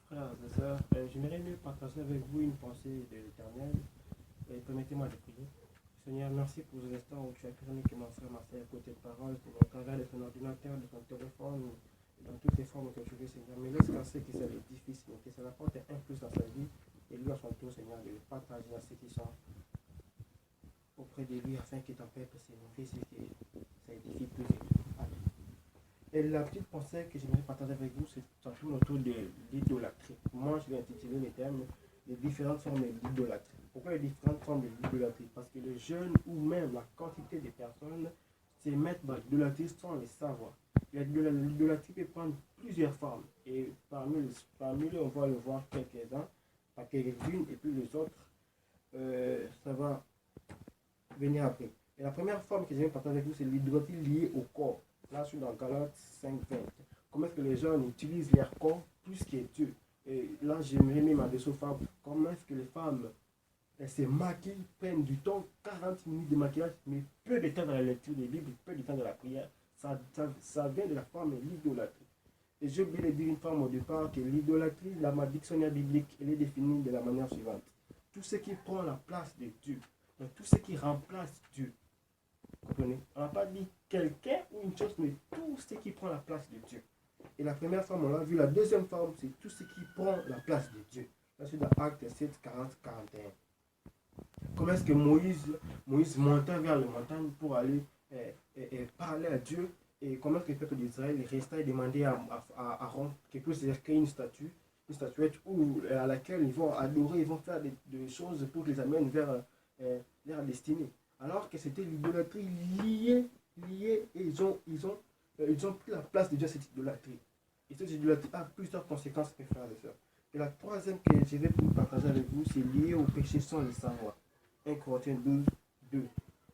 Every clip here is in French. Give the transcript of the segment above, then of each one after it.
Frères et sœurs, j'aimerais mieux partager avec vous une pensée de l'Éternel. Permettez-moi de prier. Seigneur, merci pour les instants où tu as permis que mon frère, ma soeur écoute tes paroles au travers de ton ordinateur, de ton téléphone, dans toutes les formes que tu veux, Seigneur. Mais laisse penser que c'est difficile, que ça apporte un plus dans sa vie. Et lui, à son tour, Seigneur, de partager à ceux qui sont auprès de lui afin qu'il t'en paie pour ses fils et que ça édifie plus vite. Amen. Et la petite pensée que j'aimerais partager avec vous, c'est ça tourne autour de l'idolâtrie. Moi, je vais intituler les termes les différentes formes de l'idolâtrie. Pourquoi les différentes formes de l'idolâtrie? Parce que les jeunes ou même la quantité de personnes se mettent dans l'idolâtrie sans le savoir. L'idolâtrie peut prendre plusieurs formes. Et parmi eux, on va le voir quelques-uns, pas quelques-unes, et puis les autres, ça va venir après. Et la première forme que j'aimerais partager avec vous, c'est l'idolâtrie liée au corps. Là, je suis dans Galates 5:20. Comment est-ce que les gens utilisent leur corps plus que Dieu? Et là, j'aimerais même adresser aux femmes. Comment est-ce que les femmes elles se maquillent, prennent du temps, 40 minutes de maquillage, mais peu de temps dans la lecture des Bibles, peu de temps dans la prière. Ça vient de la forme de l'idolâtrie. Et j'ai oublié de dire une forme au départ que l'idolâtrie, dans ma dictionnaire biblique, elle est définie de la manière suivante. Tout ce qui prend la place de Dieu, donc tout ce qui remplace Dieu. Vous comprenez? On n'a pas dit quelqu'un ou une chose, mais tout ce qui prend la place de Dieu. Et la première forme, on l'a vu. La deuxième forme, c'est tout ce qui prend la place de Dieu. Là, c'est dans Actes 7, 40, 41. Comment est-ce que Moïse montait vers les montagnes pour aller parler à Dieu? Et comment est-ce que le peuple d'Israël restait et demandait à Aaron qu'il puisse créer une statuette à laquelle ils vont adorer, ils vont faire des choses pour qu'ils amènent vers la destinée. Alors que c'était l'idolâtrie liée, et ils ont pris la place de Dieu à cette idolâtrie. Et cette idolâtrie a plusieurs conséquences, mes frères et sœurs. Et la troisième que je vais vous partager avec vous, c'est lié au péché sans le savoir. 1 Corinthiens 12, 2.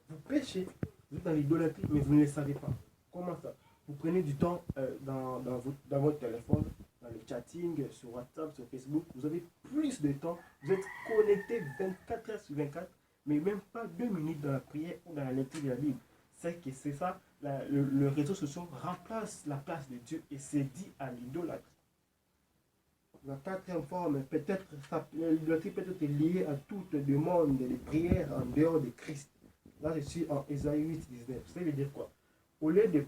Vous péchez, vous êtes dans l'idolâtrie, mais vous ne le savez pas. Comment ça? Vous prenez du temps dans votre téléphone, dans le chatting, sur WhatsApp, sur Facebook. Vous avez plus de temps. Vous êtes connecté 24 heures sur 24, mais même pas 2 minutes dans la prière ou dans la lecture de la Bible. C'est ça, le réseau social remplace la place de Dieu et c'est dit à l'idolâtrie. La quatrième forme, peut-être, l'idolâtrie peut être liée à toute demande de prière en dehors de Christ. Là, je suis en Ésaïe 8, 19. Ça veut dire quoi? Au lieu de